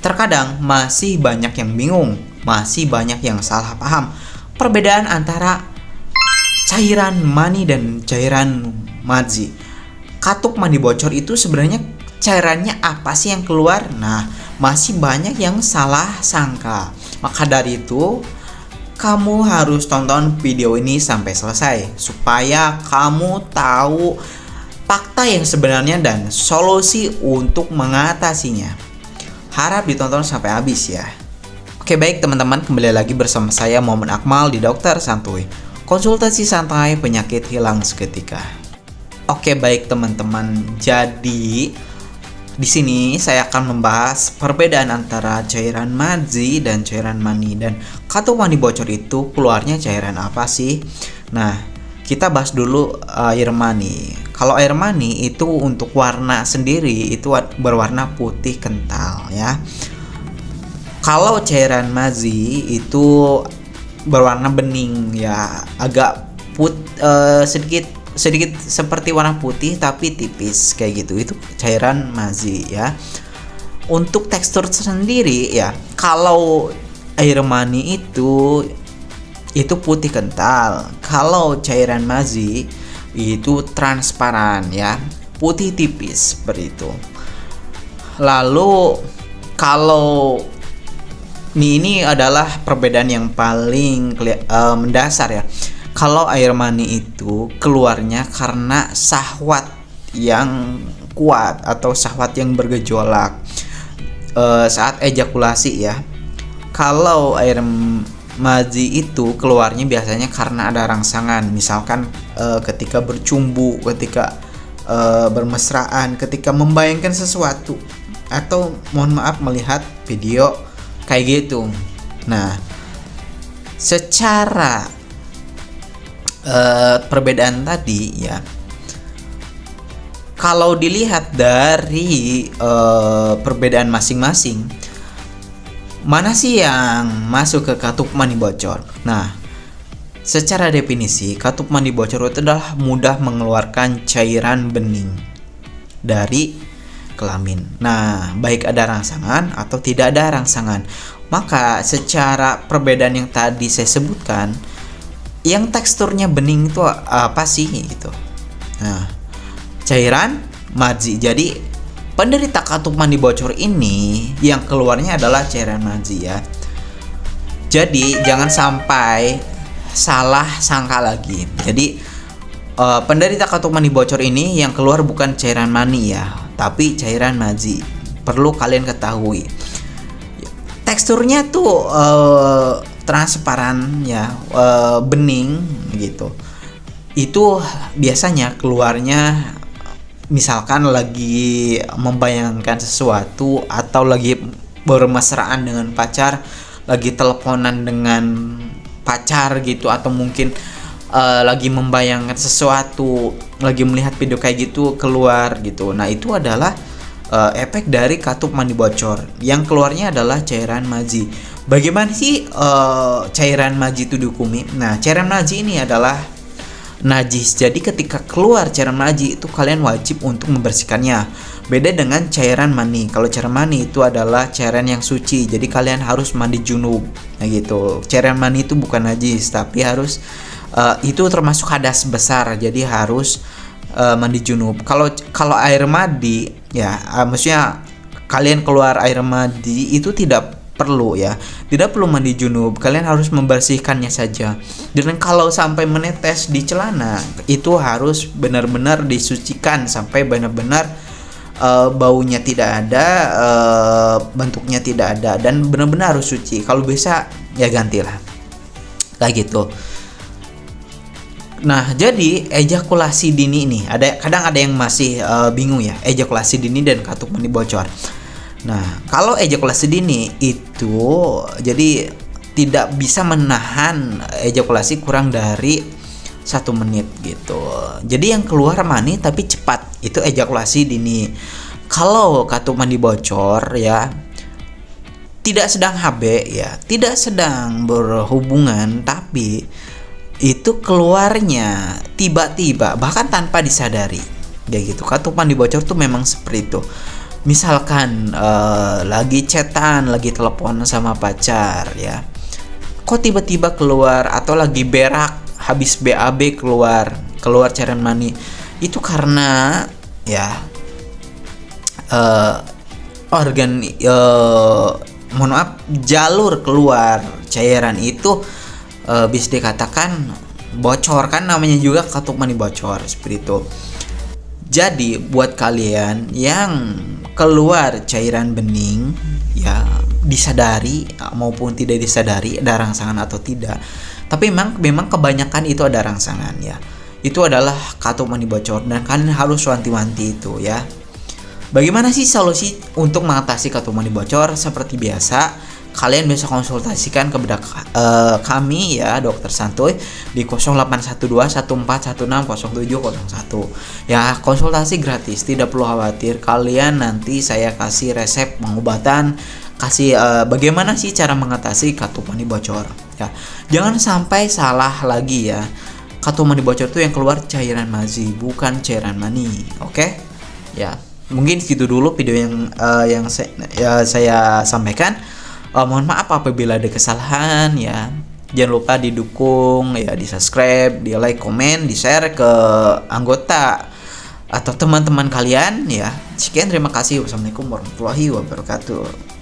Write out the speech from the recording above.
Terkadang masih banyak yang bingung, masih banyak yang salah paham perbedaan antara cairan mani dan cairan madzi. Katup mani bocor itu sebenarnya cairannya apa sih yang keluar? Nah, masih banyak yang salah sangka. Maka dari itu, kamu harus tonton video ini sampai selesai supaya kamu tahu fakta yang sebenarnya dan solusi untuk mengatasinya. Harap ditonton sampai habis ya. Oke, baik teman-teman, kembali lagi bersama saya Muhammad Akmal di Dokter Santuy. Konsultasi santai, penyakit hilang seketika. Oke, baik teman-teman. Jadi di sini saya akan membahas perbedaan antara cairan madzi dan cairan mani, dan katup mani bocor itu keluarnya cairan apa sih? Nah, kita bahas dulu air mani. Kalau air mani itu untuk warna sendiri itu berwarna putih kental ya. Kalau cairan madzi itu berwarna bening ya, agak sedikit seperti warna putih tapi tipis kayak gitu. Itu cairan madzi ya. Untuk tekstur sendiri ya, kalau air mani itu putih kental. Kalau cairan madzi itu transparan ya, putih tipis seperti itu. Lalu kalau ini adalah perbedaan yang paling mendasar ya. Kalau air mani itu keluarnya karena syahwat yang kuat atau syahwat yang bergejolak saat ejakulasi ya. Kalau air madzi itu keluarnya biasanya karena ada rangsangan, misalkan ketika bercumbu, ketika bermesraan, ketika membayangkan sesuatu, atau mohon maaf melihat video kayak gitu. Nah, secara perbedaan tadi ya, kalau dilihat dari perbedaan masing-masing, mana sih yang masuk ke katup mani bocor? Nah, secara definisi, katup mani bocor itu adalah mudah mengeluarkan cairan bening dari kelamin. Nah, baik ada rangsangan atau tidak ada rangsangan. Maka secara perbedaan yang tadi saya sebutkan, yang teksturnya bening itu apa sih gitu? Nah, cairan madzi. Jadi penderita katup mani bocor ini yang keluarnya adalah cairan madzi ya. Jadi jangan sampai salah sangka lagi. Jadi penderita katup mani bocor ini yang keluar bukan cairan mani ya, tapi cairan madzi. Perlu kalian ketahui. Teksturnya tuh transparan ya, bening gitu. Itu biasanya keluarnya misalkan lagi membayangkan sesuatu, atau lagi bermesraan dengan pacar, lagi teleponan dengan pacar gitu, atau mungkin lagi membayangkan sesuatu, lagi melihat video kayak gitu keluar gitu. Nah, itu adalah efek dari katup mani bocor. Yang keluarnya adalah cairan madzi. Bagaimana sih cairan madzi itu dihukumi? Nah, cairan madzi ini adalah najis. Jadi ketika keluar cairan madzi itu kalian wajib untuk membersihkannya. Beda dengan cairan mani. Kalau cairan mani itu adalah cairan yang suci. Jadi kalian harus mandi junub. Nah gitu. Cairan mani itu bukan najis, tapi harus itu termasuk hadas besar. Jadi harus mandi junub. Kalau air madi ya, maksudnya kalian keluar air madi itu tidak perlu ya, tidak perlu mandi junub, kalian harus membersihkannya saja. Dan kalau sampai menetes di celana, itu harus benar-benar disucikan sampai benar-benar baunya tidak ada, bentuknya tidak ada, dan benar-benar harus suci. Kalau bisa ya gantilah kayak gitu. Nah, jadi ejakulasi dini ini kadang ada yang masih bingung ya, ejakulasi dini dan katup mani bocor. Nah, kalau ejakulasi dini itu jadi tidak bisa menahan ejakulasi kurang dari 1 menit gitu. Jadi yang keluar mani tapi cepat, itu ejakulasi dini. Kalau katup mani bocor ya, tidak sedang HB ya, tidak sedang berhubungan, tapi itu keluarnya tiba-tiba bahkan tanpa disadari. Ya gitu. Katup mani bocor tuh memang seperti itu. Misalkan lagi chatan, lagi telepon sama pacar ya, kok tiba-tiba keluar, atau lagi berak habis BAB keluar cairan mani, itu karena ya organ mohon maaf, jalur keluar cairan itu bisa dikatakan bocor, kan namanya juga katup mani bocor seperti itu. Jadi buat kalian yang keluar cairan bening ya, disadari maupun tidak disadari ada rangsangan atau tidak, tapi memang kebanyakan itu ada rangsangan ya, itu adalah katup mani bocor dan kalian harus wanti-wanti itu ya. Bagaimana sih solusi untuk mengatasi katup mani bocor? Seperti biasa, kalian bisa konsultasikan kepada kami ya, Dokter Santuy di 081214160701. Ya, konsultasi gratis, tidak perlu khawatir. Kalian nanti saya kasih resep pengobatan, kasih bagaimana sih cara mengatasi katup mani bocor. Ya, jangan sampai salah lagi ya. Katup mani bocor itu yang keluar cairan mazi, bukan cairan mani. Oke? Ya, mungkin segitu dulu video yang saya sampaikan. Mohon maaf apabila ada kesalahan ya. Jangan lupa didukung ya, di subscribe, di like, komen, di share ke anggota atau teman-teman kalian ya. Sekian, terima kasih. Wassalamualaikum warahmatullahi wabarakatuh.